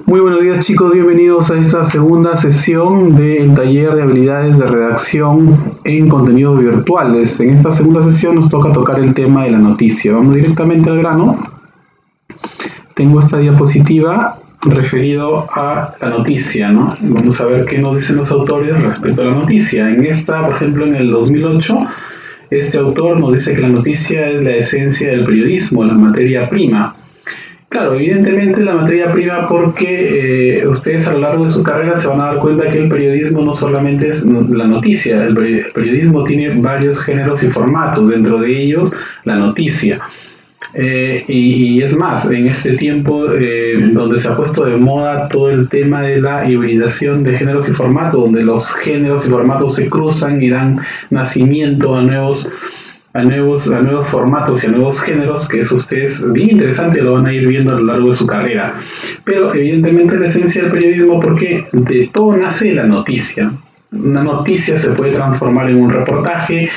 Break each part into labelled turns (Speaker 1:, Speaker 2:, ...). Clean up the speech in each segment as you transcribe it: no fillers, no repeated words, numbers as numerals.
Speaker 1: Muy buenos días chicos, bienvenidos a esta segunda sesión del taller de habilidades de redacción en contenidos virtuales. En esta segunda sesión nos toca tocar el tema de la noticia. Vamos directamente al grano. Tengo esta diapositiva referido a la noticia, ¿no? Vamos a ver qué nos dicen los autores respecto a la noticia. En esta, por ejemplo, en el 2008, este autor nos dice que la noticia es la esencia del periodismo, la materia prima. Claro, evidentemente la materia prima porque ustedes a lo largo de su carrera se van a dar cuenta que el periodismo no solamente es la noticia, el periodismo tiene varios géneros y formatos, dentro de ellos la noticia. Y es más, en este tiempo donde se ha puesto de moda todo el tema de la hibridación de géneros y formatos, donde los géneros y formatos se cruzan y dan nacimiento a nuevos formatos y a nuevos géneros, que eso ustedes bien interesante lo van a ir viendo a lo largo de su carrera. Pero evidentemente la esencia del periodismo, porque de todo nace la noticia. Una noticia se puede transformar en un reportaje,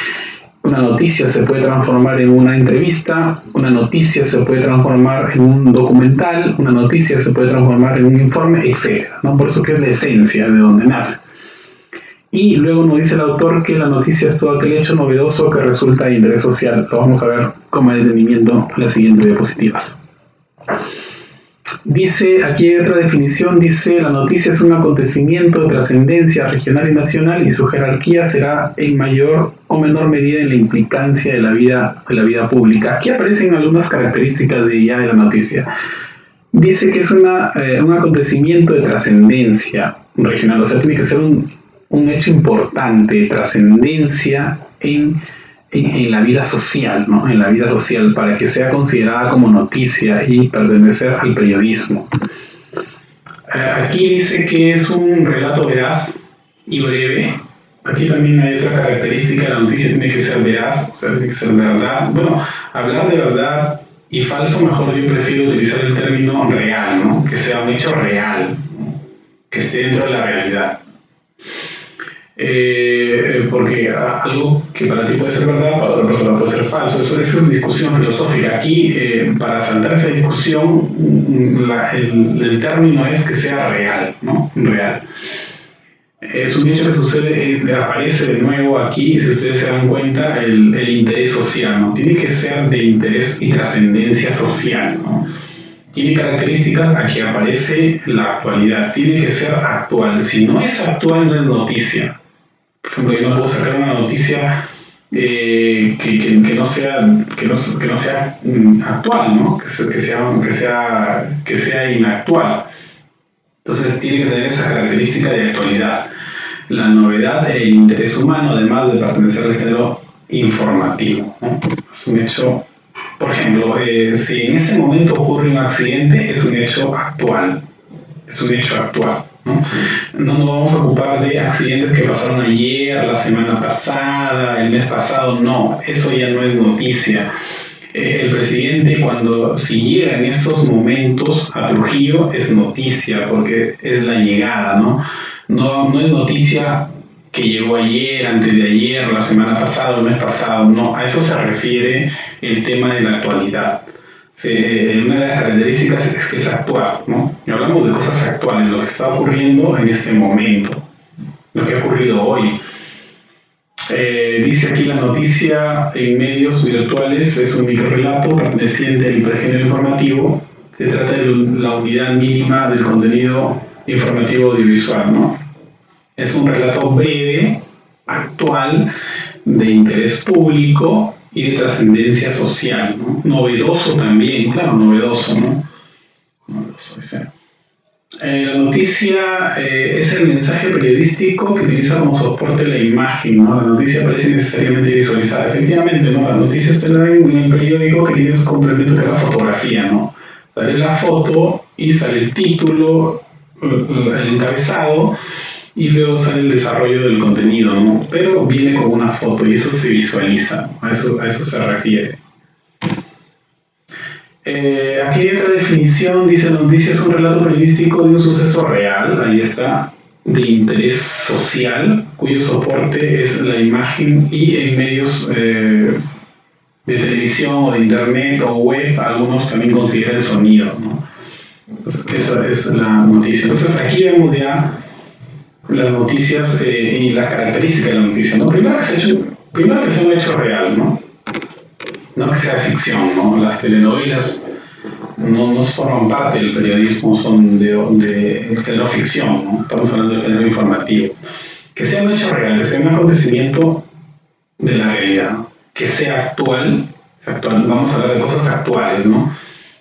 Speaker 1: una noticia se puede transformar en una entrevista, una noticia se puede transformar en un documental, una noticia se puede transformar en un informe, etc., ¿no? Por eso que es la esencia de donde nace. Y luego nos dice el autor que la noticia es todo aquel hecho novedoso que resulta de interés social. Lo vamos a ver con más detenimiento en las siguientes diapositivas. Dice, aquí hay otra definición, dice, la noticia es un acontecimiento de trascendencia regional y nacional y su jerarquía será en mayor o menor medida en la implicancia de la vida pública. Aquí aparecen algunas características de la noticia. Dice que es un acontecimiento de trascendencia regional, o sea, tiene que ser un hecho importante, trascendencia en la vida social, ¿no? En la vida social, para que sea considerada como noticia y pertenecer al periodismo. Aquí dice que es un relato veraz y breve. Aquí también hay otra característica, la noticia tiene que ser veraz, o sea, tiene que ser verdad. Bueno, hablar de verdad y falso, mejor yo prefiero utilizar el término real, ¿no? Que sea un hecho real, ¿no? Que esté dentro de la realidad. Porque algo que para ti puede ser verdad, para otra persona puede ser falso. Eso es discusión filosófica. Aquí, para saltar esa discusión, el término es que sea real, ¿no? Real. Es un hecho que sucede, aparece de nuevo aquí, si ustedes se dan cuenta, el interés social, ¿no? Tiene que ser de interés y trascendencia social, ¿no? Tiene características, aquí aparece la actualidad, tiene que ser actual. Si no es actual, no es noticia. Por ejemplo, yo no puedo sacar una noticia que no sea actual, ¿no? Que sea inactual. Entonces tiene que tener esa característica de actualidad, la novedad e el interés humano, además de pertenecer al género informativo, ¿no? Es un hecho, por ejemplo, si en este momento ocurre un accidente, es un hecho actual, ¿no? No nos vamos a ocupar de accidentes que pasaron ayer, la semana pasada, el mes pasado, no, eso ya no es noticia. El presidente, si llega en estos momentos a Trujillo, es noticia porque es la llegada, ¿no? No es noticia que llegó ayer, antes de ayer, la semana pasada, el mes pasado, no, a eso se refiere el tema de la actualidad. Una de las características es que es actual, ¿no? Y hablamos de cosas actuales, lo que está ocurriendo en este momento, lo que ha ocurrido hoy. Dice aquí la noticia en medios virtuales es un microrrelato perteneciente al hipergénero informativo. Se trata de la unidad mínima del contenido informativo audiovisual, ¿no? Es un relato breve, actual, de interés público y de trascendencia social, ¿no? Novedoso también, claro, novedoso, ¿no? Novedoso, dice. La noticia es el mensaje periodístico que utiliza como soporte la imagen, ¿no? La noticia parece necesariamente visualizada. Efectivamente, ¿no? La noticia usted la ve en el periódico que tiene su complemento que es la fotografía, ¿no? Sale la foto y sale el título, el encabezado y luego sale el desarrollo del contenido, ¿no? Pero viene con una foto y eso se visualiza, ¿no? A eso se refiere. Aquí hay otra definición, dice la noticia es un relato periodístico de un suceso real, ahí está, de interés social, cuyo soporte es la imagen y en medios de televisión o de internet o web, algunos también consideran el sonido, ¿no? Esa es la noticia. Entonces aquí vemos ya las noticias y las características de la noticia, ¿no? Primero que sea un hecho real, ¿no? No que sea ficción, ¿no? Las telenovelas no forman parte del periodismo, son de género ficción, ¿no? Estamos hablando de género informativo. Que sea un hecho real, que sea un acontecimiento de la realidad, ¿no? Que sea actual, vamos a hablar de cosas actuales, ¿no?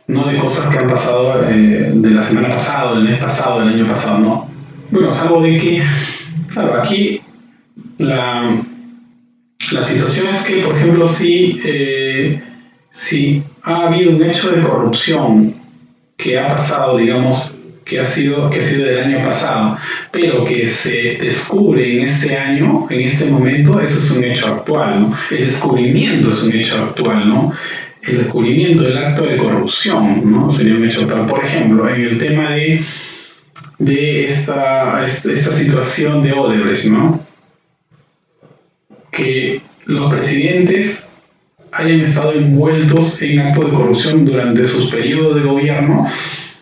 Speaker 1: No de cosas que han pasado de la semana pasada, del mes pasado, del año pasado, no. Bueno, salvo de que, claro, aquí la situación es que, por ejemplo, si ha habido un hecho de corrupción que ha pasado, digamos, que ha sido del año pasado, pero que se descubre en este año, en este momento, eso es un hecho actual, ¿no? El descubrimiento es un hecho actual, ¿no? El descubrimiento del acto de corrupción, ¿no? Sería un hecho actual. Por ejemplo, en el tema de esta situación de Odebrecht, ¿no? Que los presidentes hayan estado envueltos en actos de corrupción durante sus periodos de gobierno,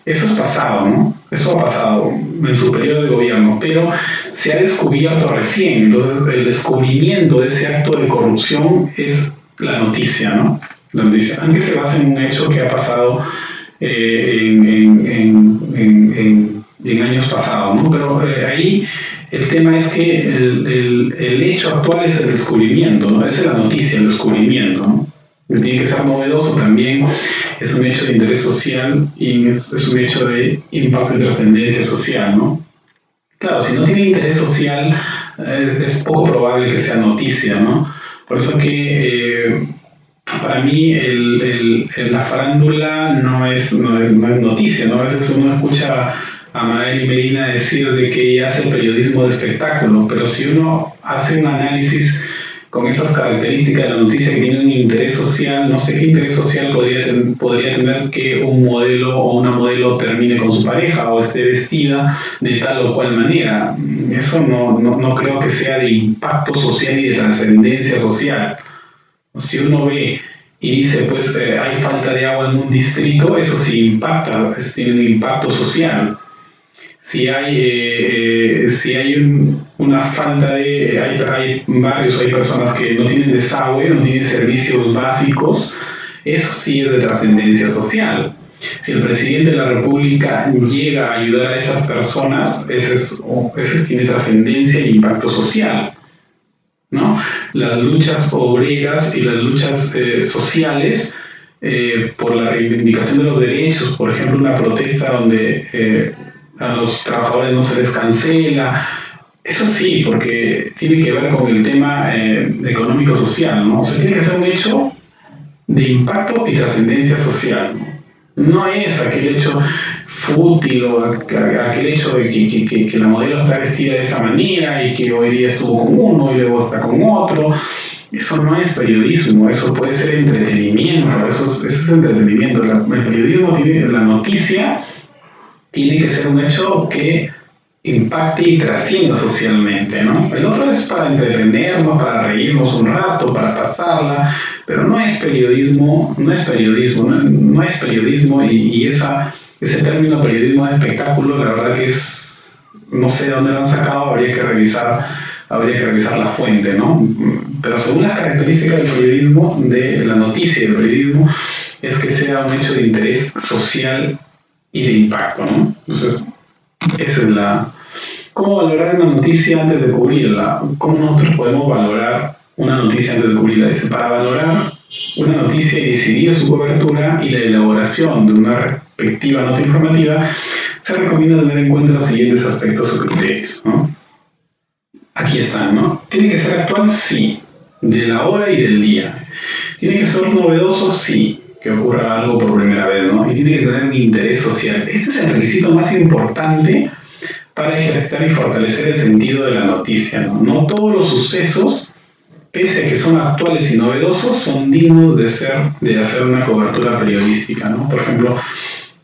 Speaker 1: eso es pasado, ¿no? Eso ha pasado en su periodo de gobierno, pero se ha descubierto recién. Entonces, el descubrimiento de ese acto de corrupción es la noticia, ¿no? La noticia, aunque se basa en un hecho que ha pasado en años pasados, ¿no? Pero ahí el tema es que el hecho actual es el descubrimiento, ¿no? Esa es la noticia, el descubrimiento, ¿no? Tiene que ser novedoso también, es un hecho de interés social y es un hecho de impacto y trascendencia social, ¿no? Claro, si no tiene interés social, es poco probable que sea noticia, ¿no? Por eso que para mí la farándula no es noticia, ¿no? A veces uno escucha a Maeli Medina decir de que ella hace periodismo de espectáculo, pero si uno hace un análisis con esas características de la noticia que tiene un interés social, no sé qué interés social podría tener que un modelo o una modelo termine con su pareja o esté vestida de tal o cual manera. Eso no creo que sea de impacto social y de trascendencia social. Si uno ve y dice, pues hay falta de agua en un distrito, eso sí impacta, tiene un impacto social. Si hay una falta hay barrios, hay personas que no tienen desagüe, no tienen servicios básicos, eso sí es de trascendencia social. Si el presidente de la República llega a ayudar a esas personas, eso tiene trascendencia e impacto social, ¿no? Las luchas obreras y las luchas sociales por la reivindicación de los derechos, por ejemplo, una protesta donde a los trabajadores no se les cancela, eso sí, porque tiene que ver con el tema económico-social, ¿no? O sea, tiene que ser un hecho de impacto y trascendencia social, ¿no? No es aquel hecho fútil o aquel hecho de que la modelo está vestida de esa manera y que hoy día estuvo con uno y luego está con otro. Eso no es periodismo, eso puede ser entretenimiento, eso es entretenimiento. El periodismo la noticia tiene que ser un hecho que impacte y trascienda socialmente, ¿no? El otro es para entretenernos, para reírnos un rato, para pasarla, pero no es periodismo, y ese término periodismo de espectáculo, la verdad que no sé de dónde lo han sacado, habría que revisar la fuente, ¿no? Pero según las características del periodismo, de la noticia del periodismo, es que sea un hecho de interés social y de impacto, ¿no? Entonces, esa es ¿cómo valorar una noticia antes de cubrirla? ¿Cómo nosotros podemos valorar una noticia antes de cubrirla? Dice, para valorar una noticia y decidir su cobertura y la elaboración de una respectiva nota informativa, se recomienda tener en cuenta los siguientes aspectos o criterios, ¿no? Aquí están, ¿no? ¿Tiene que ser actual? Sí. De la hora y del día. ¿Tiene que ser novedoso? Sí. Que ocurra algo por primera vez, ¿no? Y tiene que tener un interés social. Este es el requisito más importante para ejercitar y fortalecer el sentido de la noticia, ¿no? No todos los sucesos, pese a que son actuales y novedosos, son dignos de hacer una cobertura periodística, ¿no? Por ejemplo,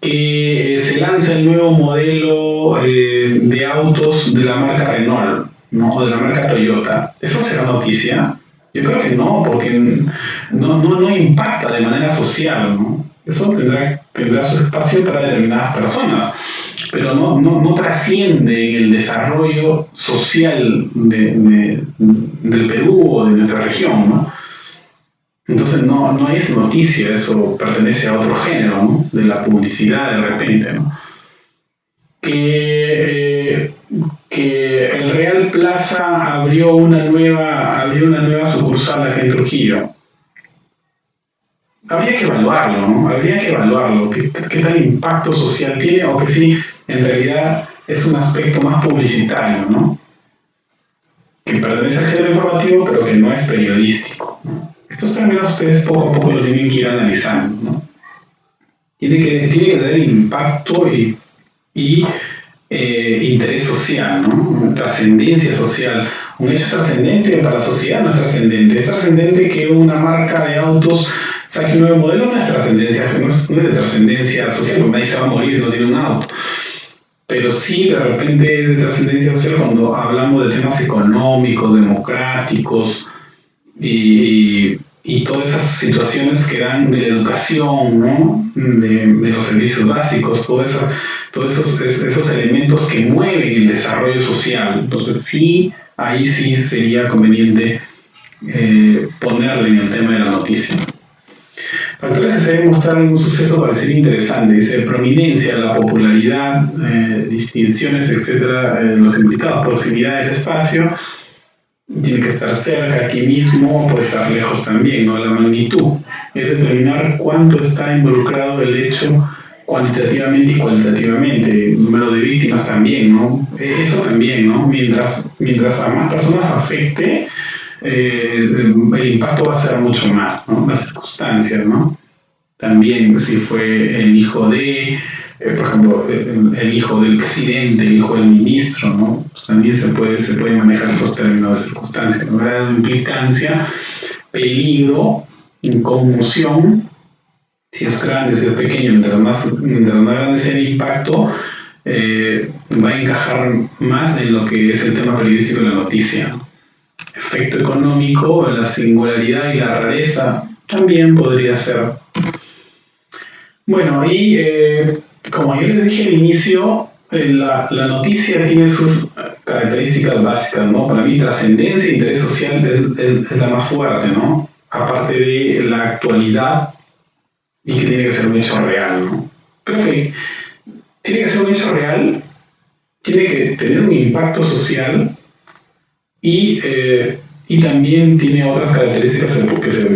Speaker 1: que se lanza el nuevo modelo de autos de la marca Renault, ¿no? O de la marca Toyota. ¿Eso será noticia? Yo creo que no, porque no impacta de manera social, ¿no? Eso tendrá su espacio para determinadas personas, pero no trasciende en el desarrollo social del Perú o de nuestra región, ¿no? Entonces no es noticia, eso pertenece a otro género, ¿no? De la publicidad de repente, ¿no? Que el Real Plaza abrió una nueva sucursal aquí en Trujillo. Habría que evaluarlo, ¿no? Habría que evaluarlo, qué tal impacto social tiene, o que sí, en realidad es un aspecto más publicitario, ¿no? Que pertenece al género informativo, pero que no es periodístico, ¿no? Estos términos ustedes poco a poco lo tienen que ir analizando, ¿no? Tiene que tener impacto y interés social, ¿no? Trascendencia social. Un hecho trascendente para la sociedad no es trascendente. Es trascendente que una marca de autos saque un nuevo modelo, no es trascendencia, no es de trascendencia social, porque nadie se va a morir si no tiene un auto. Pero sí, de repente es de trascendencia social cuando hablamos de temas económicos, democráticos y todas esas situaciones que dan de la educación, ¿no? de los servicios básicos, todos esos elementos que mueven el desarrollo social. Entonces sí, ahí sí sería conveniente ponerle en el tema de la noticia. Factores que se deben mostrar en un suceso parecería interesante. Dice prominencia, la popularidad, distinciones, etcétera, los implicados, proximidad del espacio, tiene que estar cerca, aquí mismo, puede estar lejos también, ¿no? La magnitud es determinar cuánto está involucrado el hecho cuantitativamente y cualitativamente, número de víctimas también, ¿no? Eso también, ¿no? Mientras a más personas afecte, el impacto va a ser mucho más, ¿no? Las circunstancias, ¿no? También si fue el hijo de, por ejemplo, el hijo del presidente, el hijo del ministro, ¿no? Pues también se puede manejar esos términos de circunstancia, ¿no? Grado de implicancia, peligro, conmoción, si es grande, si es pequeño, mientras más grande sea el impacto, va a encajar más en lo que es el tema periodístico de la noticia, ¿no? Efecto económico, la singularidad y la rareza también podría ser. Bueno, y como yo les dije al inicio, la noticia tiene sus características básicas, ¿no? Para mí, trascendencia e interés social es la más fuerte, ¿no? Aparte de la actualidad y que tiene que ser un hecho real, ¿no? Creo que tiene que ser un hecho real, tiene que tener un impacto social y también tiene otras características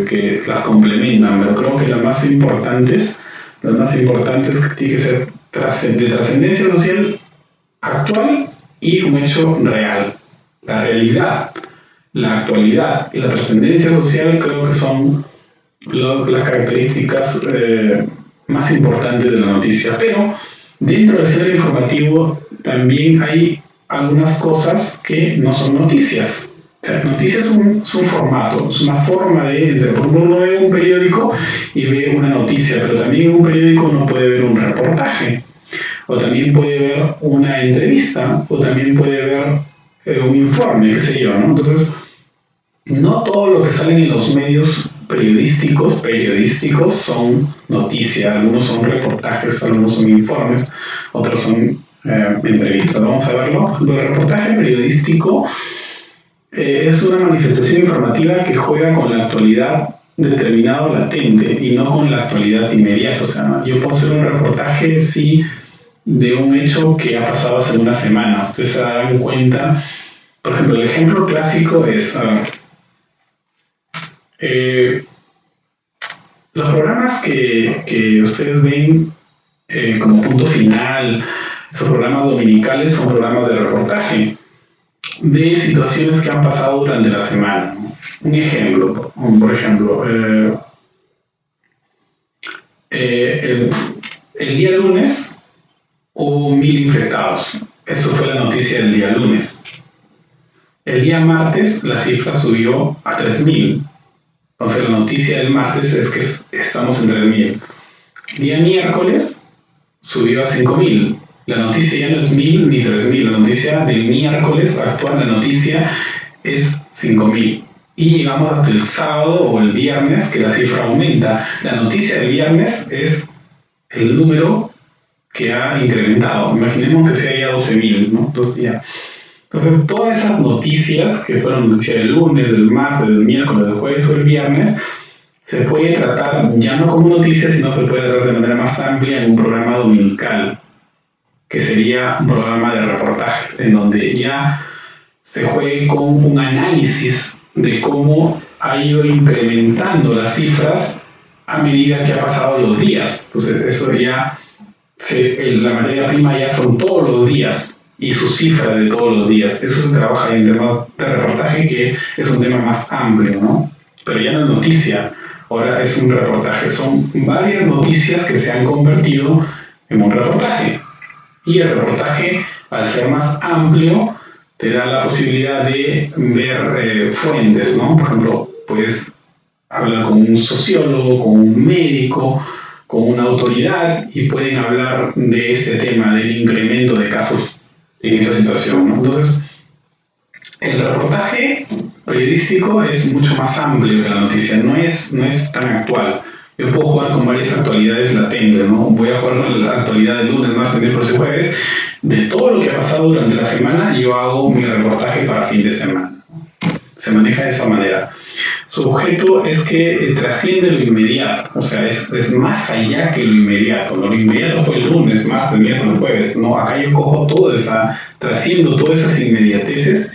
Speaker 1: que las complementan, pero creo que las más importantes tienen que ser de trascendencia social actual y un hecho real. La realidad, la actualidad y la trascendencia social creo que son las características más importantes de la noticia. Pero dentro del género informativo también hay algunas cosas que no son noticias. O sea, noticias es un formato, es una forma de, por ejemplo, uno ve un periódico y ve una noticia, pero también en un periódico uno puede ver un reportaje, o también puede ver una entrevista, o también puede ver un informe, qué sé yo, ¿no? Entonces, no todo lo que sale en los medios periodísticos son noticias, algunos son reportajes, algunos son informes, otros son entrevistas. Vamos a verlo. El reportaje periodístico es una manifestación informativa que juega con la actualidad determinado latente y no con la actualidad inmediata. O sea, yo puedo hacer un reportaje, sí, de un hecho que ha pasado hace una semana. Ustedes se darán cuenta, por ejemplo, el ejemplo clásico es los programas que ustedes ven como punto final, esos programas dominicales son programas de reportaje de situaciones que han pasado durante la semana. Un ejemplo, por ejemplo, el día lunes hubo 1000 infectados. Eso fue la noticia del día lunes. El día martes la cifra subió a 3000. Entonces la noticia del martes es que estamos en 3000. Día miércoles subió a 5000. La noticia ya no es 1000 ni 3000. La noticia del miércoles actual, la noticia es 5000. y llegamos hasta el sábado o el viernes que la cifra aumenta. La noticia del viernes es el número que ha incrementado. Imaginemos que sea ya 12.000, ¿no? Entonces, todas esas noticias que fueron noticias del lunes, del martes, del miércoles, del jueves o el viernes, se puede tratar ya no como noticias, sino se puede tratar de manera más amplia en un programa dominical, que sería un programa de reportajes, en donde ya se juegue con un análisis de cómo ha ido incrementando las cifras a medida que ha pasado los días. Entonces, eso ya, la materia prima ya son todos los días y su cifra de todos los días. Eso se trabaja en temas de reportaje, que es un tema más amplio, ¿no? Pero ya no es noticia, ahora es un reportaje. Son varias noticias que se han convertido en un reportaje. Y el reportaje, al ser más amplio, te da la posibilidad de ver fuentes, ¿no? Por ejemplo, puedes hablar con un sociólogo, con un médico, con una autoridad y pueden hablar de ese tema, del incremento de casos en esta situación, ¿no? Entonces, el reportaje periodístico es mucho más amplio que la noticia, no es tan actual. Yo puedo jugar con varias actualidades latentes, ¿no? Voy a jugar con la actualidad del lunes, martes, miércoles y jueves. De todo lo que ha pasado durante la semana, yo hago mi reportaje para fin de semana. Se maneja de esa manera. Su objeto es que trasciende lo inmediato, o sea, es más allá que lo inmediato. Lo inmediato fue el lunes, martes, miércoles, jueves. No, acá yo cojo trasciendo todas esas inmediateces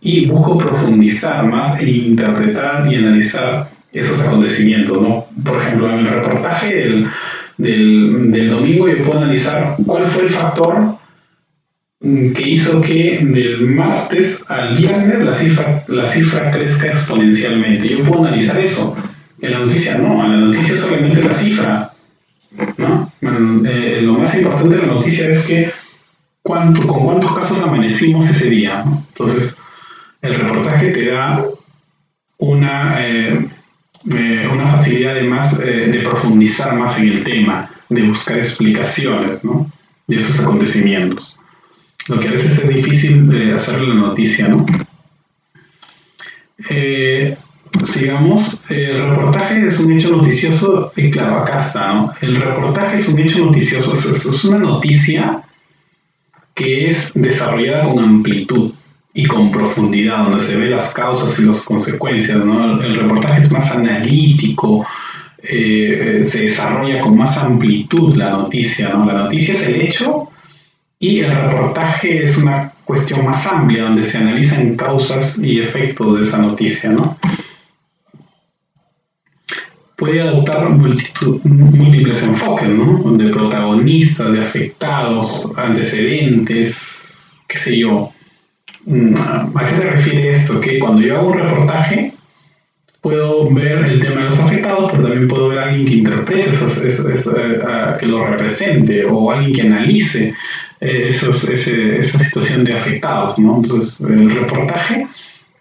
Speaker 1: y busco profundizar más e interpretar y analizar esos acontecimientos, ¿no? Por ejemplo, en el reportaje del domingo yo puedo analizar cuál fue el factor que hizo que del martes al viernes la cifra crezca exponencialmente. Yo puedo analizar eso. En la noticia no, en la noticia solamente la cifra, ¿no? Lo más importante de la noticia es que con cuántos casos amanecimos ese día, ¿no? Entonces, el reportaje te da una facilidad de profundizar más en el tema, de buscar explicaciones, ¿no?, de esos acontecimientos. Lo que a veces es difícil de hacer la noticia, ¿no? Sigamos, el reportaje es un hecho noticioso, y claro, acá está, ¿no? El reportaje es un hecho noticioso, es una noticia que es desarrollada con amplitud y con profundidad, donde se ve las causas y las consecuencias, ¿no? El reportaje es más analítico, se desarrolla con más amplitud la noticia, ¿no? La noticia es el hecho y el reportaje es una cuestión más amplia, donde se analizan causas y efectos de esa noticia, ¿no? Puede adoptar múltiples enfoques, ¿no? De protagonistas, de afectados, antecedentes, qué sé yo. ¿A qué se refiere esto? Que cuando yo hago un reportaje, puedo ver el tema de los afectados, pero también puedo ver a alguien que interprete que lo represente, o alguien que analice esa situación de afectados, ¿no? Entonces, el reportaje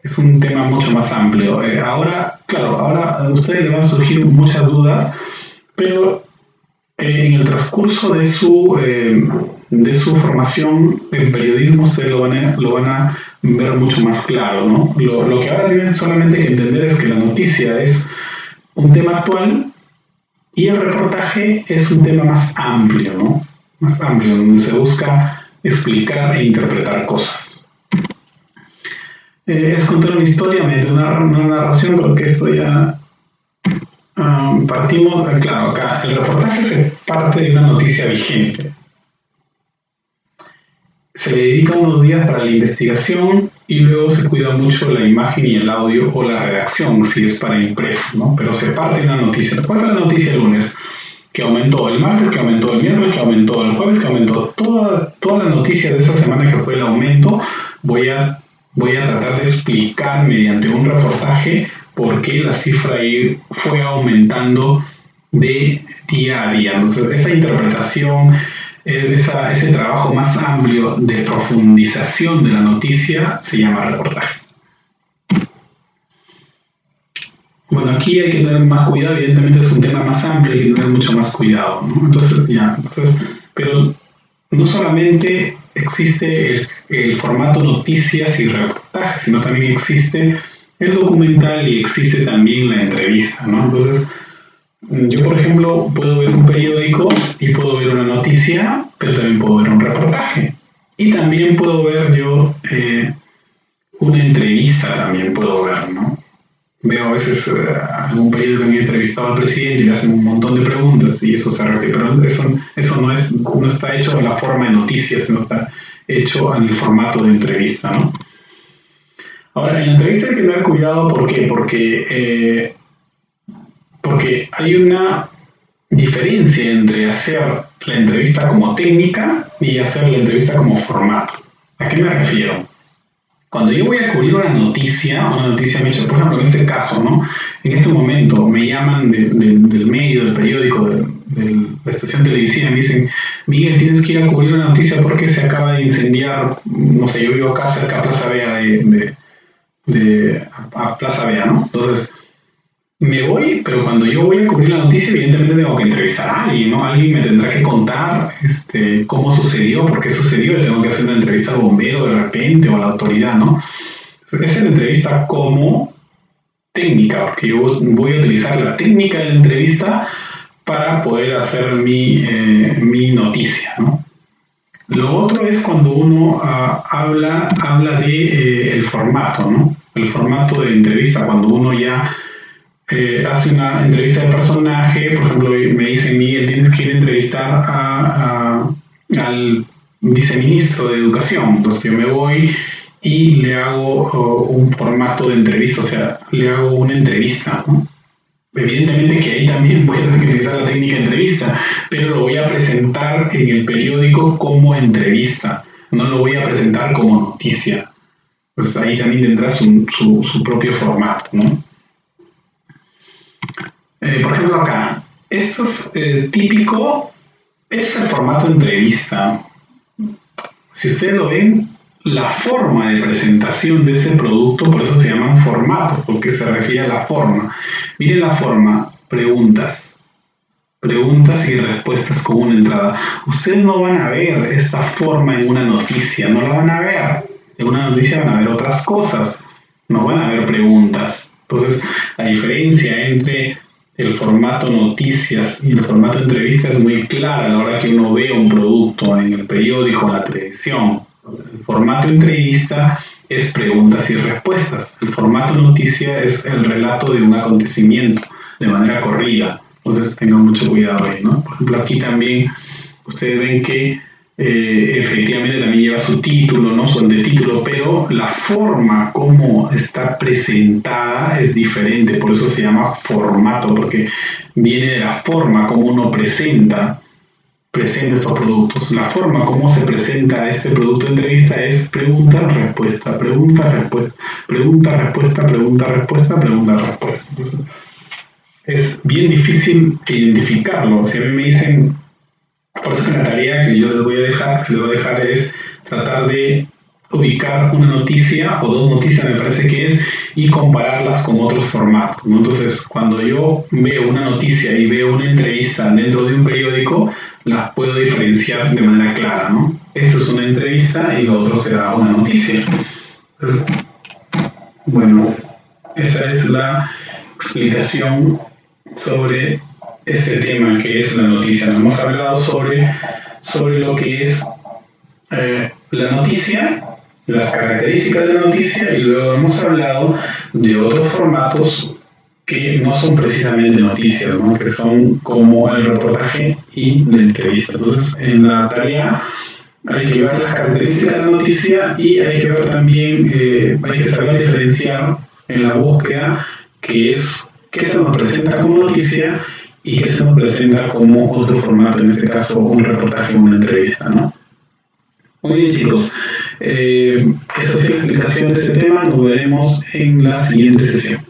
Speaker 1: es un tema mucho más amplio. Ahora a ustedes les van a surgir muchas dudas, pero en el transcurso de su formación en periodismo ustedes lo van a ver mucho más claro, ¿no? Lo que ahora tienen solamente que entender es que la noticia es un tema actual y el reportaje es un tema más amplio, ¿no? Más amplio, donde se busca explicar e interpretar cosas. Es contar una historia mediante una narración. Creo que esto ya partimos, claro, acá el reportaje se parte de una noticia vigente. Se le dedica unos días para la investigación y luego se cuida mucho la imagen y el audio o la redacción, si es para impreso, ¿no? Pero se parte de una noticia. ¿Cuál fue la noticia el lunes? Que aumentó el martes, que aumentó el miércoles, que aumentó el jueves, que aumentó toda la noticia de esa semana, que fue el aumento. Voy a tratar de explicar mediante un reportaje por qué la cifra ahí fue aumentando de día a día. Entonces, esa interpretación, ese trabajo más amplio de profundización de la noticia se llama reportaje. Bueno, aquí hay que tener más cuidado, evidentemente es un tema más amplio, hay que tener mucho más cuidado, ¿no? Entonces, pero no solamente existe el formato noticias y reportajes, sino también existe el documental y existe también la entrevista, ¿no? Entonces, yo, por ejemplo, puedo ver un periódico y puedo ver una noticia, pero también puedo ver un reportaje. Y también puedo ver yo una entrevista, también puedo ver, ¿no? Veo a veces algún periódico que ha entrevistado al presidente y le hacen un montón de preguntas y eso se refiere, pero eso no está hecho en la forma de noticias, sino está hecho en el formato de entrevista, ¿no? Ahora, en la entrevista hay que tener cuidado, ¿por qué? Porque hay una diferencia entre hacer la entrevista como técnica y hacer la entrevista como formato. ¿A qué me refiero? Cuando yo voy a cubrir una noticia me echa, por ejemplo, en este caso, ¿no? En este momento me llaman del medio, del periódico, de la estación televisiva, y me dicen, Miguel, tienes que ir a cubrir una noticia porque se acaba de incendiar, no sé, yo vivo acá cerca de Plaza Vea, a Plaza Vea, ¿no? Entonces, me voy, pero cuando yo voy a cubrir la noticia, evidentemente tengo que entrevistar a alguien, ¿no? Alguien me tendrá que contar cómo sucedió, por qué sucedió, y tengo que hacer una entrevista al bombero de repente o a la autoridad, ¿no? Entonces, esa es la entrevista como técnica, porque yo voy a utilizar la técnica de la entrevista para poder hacer mi noticia, ¿no? Lo otro es cuando uno habla de el formato, ¿no? El formato de entrevista, cuando uno ya hace una entrevista de personaje, por ejemplo, me dicen, Miguel, tienes que ir a entrevistar al viceministro de Educación. Entonces yo me voy y le hago un formato de entrevista, o sea, le hago una entrevista, ¿no? Evidentemente que ahí también voy a tener que utilizar la técnica de entrevista, pero lo voy a presentar en el periódico como entrevista, no lo voy a presentar como noticia. Pues ahí también tendrá su propio formato, ¿no? Por ejemplo, acá, esto es típico, es el formato de entrevista. Si ustedes lo ven, la forma de presentación de ese producto, por eso se llaman formatos, porque se refiere a la forma. Miren la forma, preguntas y respuestas con una entrada. Ustedes no van a ver esta forma en una noticia, no la van a ver. En una noticia van a ver otras cosas, no van a ver preguntas. Entonces, la diferencia entre el formato noticias y el formato entrevista es muy clara a la hora que uno ve un producto en el periódico o en la televisión. El formato entrevista es preguntas y respuestas. El formato noticia es el relato de un acontecimiento de manera corrida. Entonces tengan mucho cuidado ahí, ¿no? Por ejemplo, aquí también ustedes ven que efectivamente también lleva su título, ¿no? Su título, pero la forma como está presentada es diferente, por eso se llama formato, porque viene de la forma como uno presenta estos productos. La forma como se presenta este producto de entrevista es pregunta, respuesta, pregunta, respuesta, pregunta, respuesta, pregunta, respuesta, pregunta, respuesta. Entonces, es bien difícil identificarlo. Si a mí me dicen, por eso que la tarea que yo les voy a dejar, se les voy a dejar es tratar de ubicar una noticia o dos noticias, me parece que es, y compararlas con otros formatos, ¿no? Entonces, cuando yo veo una noticia y veo una entrevista dentro de un periódico, las puedo diferenciar de manera clara, ¿no? Esto es una entrevista y lo otro será una noticia. Entonces, bueno, esa es la explicación sobre este tema que es la noticia. Hemos hablado sobre lo que es la noticia, las características de la noticia, y luego hemos hablado de otros formatos que no son precisamente noticias, ¿no? Que son como el reportaje y la entrevista. Entonces, en la tarea hay que ver las características de la noticia y hay que ver también, hay que saber diferenciar en la búsqueda qué se nos presenta como noticia y qué se nos presenta como otro formato, en este caso un reportaje o una entrevista, ¿no? Muy bien, chicos. Esta es la explicación de este tema. Nos veremos en la siguiente sesión.